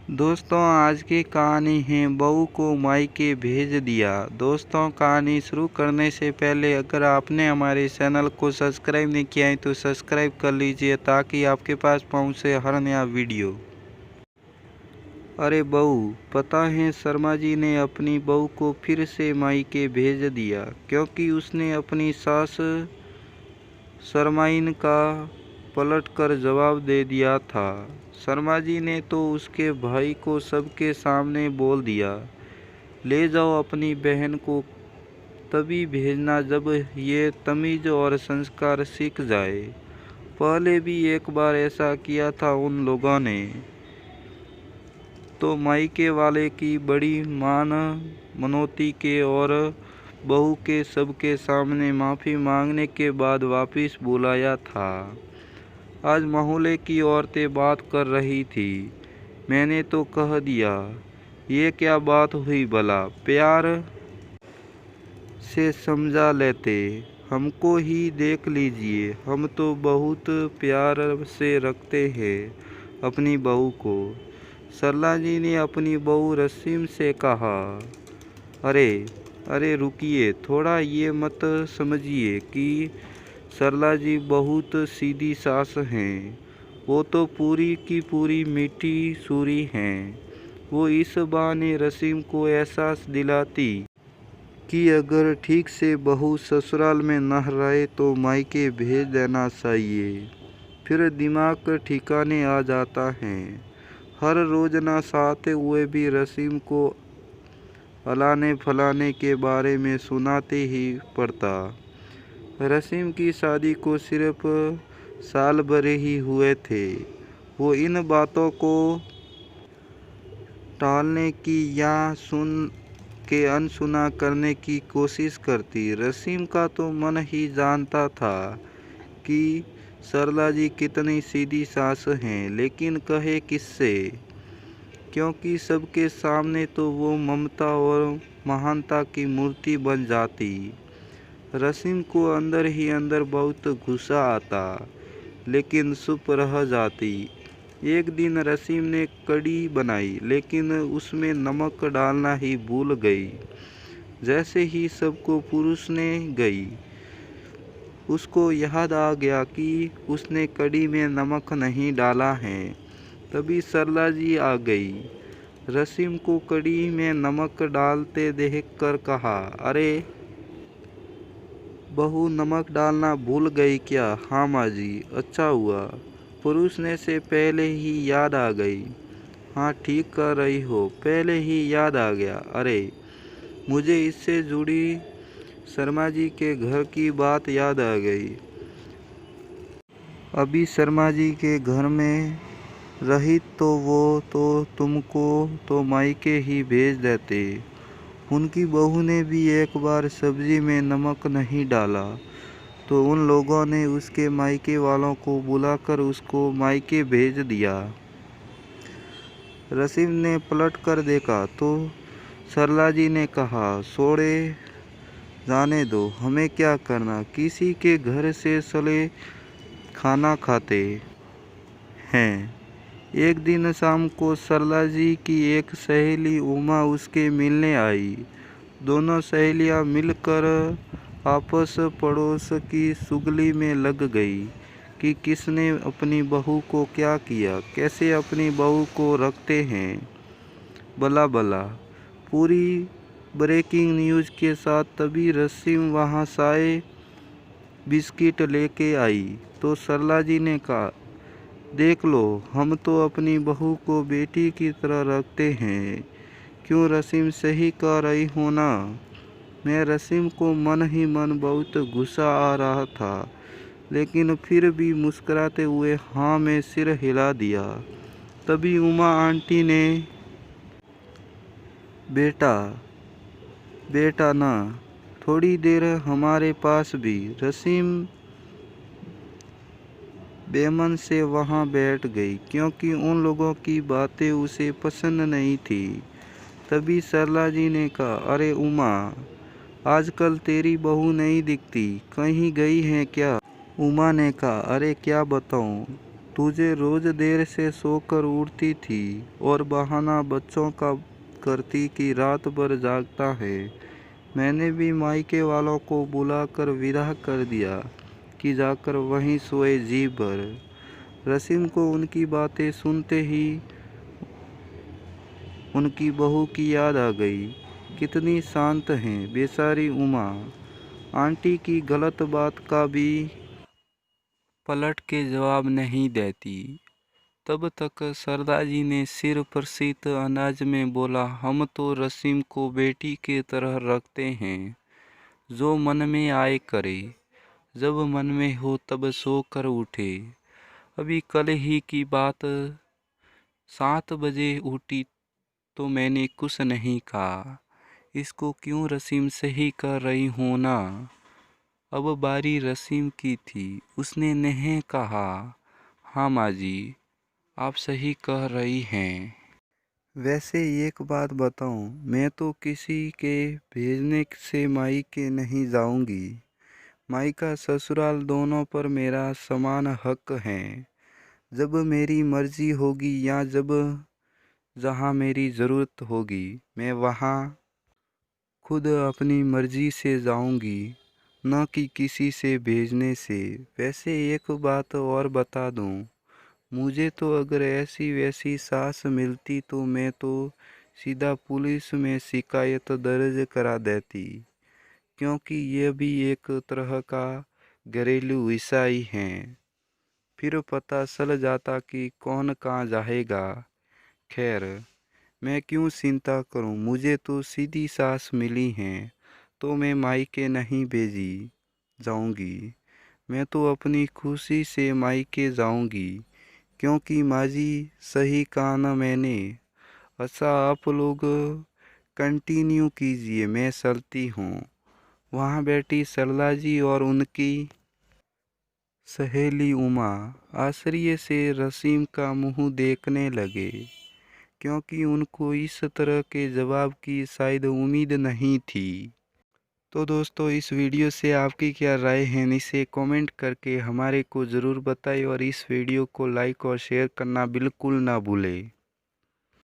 दोस्तों आज की कहानी है बहू को मायके भेज दिया। दोस्तों कहानी शुरू करने से पहले अगर आपने हमारे चैनल को सब्सक्राइब नहीं किया है तो सब्सक्राइब कर लीजिए ताकि आपके पास पहुंचे हर नया वीडियो। अरे बहू, पता है शर्मा जी ने अपनी बहू को फिर से मायके भेज दिया क्योंकि उसने अपनी सास शर्माइन का पलट कर जवाब दे दिया था। शर्मा जी ने तो उसके भाई को सबके सामने बोल दिया, ले जाओ अपनी बहन को तभी भेजना जब ये तमीज़ और संस्कार सीख जाए। पहले भी एक बार ऐसा किया था उन लोगों ने, तो मायके वाले की बड़ी मान मनौती के और बहू के सबके सामने माफ़ी मांगने के बाद वापस बुलाया था। आज मोहल्ले की औरतें बात कर रही थी। मैंने तो कह दिया, ये क्या बात हुई भला, प्यार से समझा लेते, हमको ही देख लीजिए, हम तो बहुत प्यार से रखते हैं अपनी बहू को। सरला जी ने अपनी बहू रसीम से कहा, अरे अरे रुकिए थोड़ा, ये मत समझिए कि सरला जी बहुत सीधी सास हैं। वो तो पूरी की पूरी मीठी सूरी हैं। वो इस बहाने रसीम को एहसास दिलाती कि अगर ठीक से बहू ससुराल में न रहे तो मायके भेज देना चाहिए, फिर दिमाग ठिकाने आ जाता है। हर रोज ना चाहते हुए भी रसीम को अलाने फलाने के बारे में सुनाते ही पड़ता। रसीम की शादी को सिर्फ साल भर ही हुए थे। वो इन बातों को टालने की या सुन के अनसुना करने की कोशिश करती। रसीम का तो मन ही जानता था कि सरला जी कितनी सीधी सास हैं, लेकिन कहे किससे, क्योंकि सबके सामने तो वो ममता और महानता की मूर्ति बन जाती। रसीम को अंदर ही अंदर बहुत गुस्सा आता, लेकिन चुप रह जाती। एक दिन रसीम ने कढ़ी बनाई, लेकिन उसमें नमक डालना ही भूल गई। जैसे ही सबको परोसने गई, उसको याद आ गया कि उसने कढ़ी में नमक नहीं डाला है। तभी सरला जी आ गई। रसीम को कढ़ी में नमक डालते देखकर कहा, अरे बहू नमक डालना भूल गई क्या? हाँ माँ जी, अच्छा हुआ, परोसने से पहले ही याद आ गई। हाँ ठीक कर रही हो, पहले ही याद आ गया। अरे मुझे इससे जुड़ी शर्मा जी के घर की बात याद आ गई। अभी शर्मा जी के घर में रही तो वो तो तुमको तो मायके ही भेज देते। उनकी बहू ने भी एक बार सब्जी में नमक नहीं डाला तो उन लोगों ने उसके मायके वालों को बुलाकर उसको मायके भेज दिया। रसीम ने पलट कर देखा तो सरला जी ने कहा, छोड़े जाने दो, हमें क्या करना, किसी के घर से सले खाना खाते हैं। एक दिन शाम को सरला जी की एक सहेली उमा उसके मिलने आई। दोनों सहेलियां मिलकर आपस पड़ोस की चुगली में लग गई कि किसने अपनी बहू को क्या किया, कैसे अपनी बहू को रखते हैं। भला भला पूरी ब्रेकिंग न्यूज़ के साथ तभी रसीम वहाँ चाय बिस्किट लेके आई तो सरला जी ने कहा, देख लो, हम तो अपनी बहू को बेटी की तरह रखते हैं। क्यों रसीम, सही कह रही हो ना? मैं रसीम को मन ही मन बहुत गुस्सा आ रहा था, लेकिन फिर भी मुस्कुराते हुए हाँ में सिर हिला दिया। तभी उमा आंटी ने, बेटा बेटा ना, थोड़ी देर हमारे पास भी। रसीम बेमन से वहाँ बैठ गई क्योंकि उन लोगों की बातें उसे पसंद नहीं थी। तभी सरला जी ने कहा, अरे उमा, आजकल तेरी बहू नहीं दिखती, कहीं गई है क्या? उमा ने कहा, अरे क्या बताऊँ, तुझे रोज देर से सोकर उठती थी और बहाना बच्चों का करती कि रात भर जागता है। मैंने भी मायके वालों को बुलाकर विदा कर दिया कि जाकर वहीं सोए जी भर। रसीम को उनकी बातें सुनते ही उनकी बहू की याद आ गई। कितनी शांत हैं बेचारी उमा। आंटी की गलत बात का भी पलट के जवाब नहीं देती। तब तक सरदार जी ने सिर प्रसिद्ध अंदाज में बोला, हम तो रसीम को बेटी की तरह रखते हैं, जो मन में आए करे, जब मन में हो तब सो कर उठे। अभी कल ही की बात, 7 बजे उठी तो मैंने कुछ नहीं कहा। इसको क्यों रसीम सही कर रही हो ना। अब बारी रसीम की थी। उसने नहीं कहा, हाँ माँ जी, आप सही कह रही हैं। वैसे एक बात बताऊं, मैं तो किसी के भेजने से मायके नहीं जाऊंगी। मायका ससुराल दोनों पर मेरा समान हक है। जब मेरी मर्जी होगी या जब जहाँ मेरी ज़रूरत होगी, मैं वहाँ खुद अपनी मर्जी से जाऊंगी, न कि किसी से भेजने से। वैसे एक बात और बता दूं, मुझे तो अगर ऐसी वैसी सास मिलती तो मैं तो सीधा पुलिस में शिकायत दर्ज करा देती, क्योंकि ये भी एक तरह का घरेलू विषय ही है। फिर पता चल जाता कि कौन कहाँ जाएगा। खैर, मैं क्यों चिंता करूं, मुझे तो सीधी सास मिली हैं, तो मैं मायके नहीं भेजी जाऊंगी। मैं तो अपनी खुशी से मायके जाऊंगी, क्योंकि माँ जी सही कहा ना मैंने। अच्छा, आप लोग कंटिन्यू कीजिए, मैं चलती हूँ। वहाँ बैठी सरला जी और उनकी सहेली उमा आश्चर्य से रसीम का मुंह देखने लगे, क्योंकि उनको इस तरह के जवाब की शायद उम्मीद नहीं थी। तो दोस्तों, इस वीडियो से आपकी क्या राय है, इसे कमेंट करके हमारे को ज़रूर बताएं और इस वीडियो को लाइक और शेयर करना बिल्कुल ना भूलें।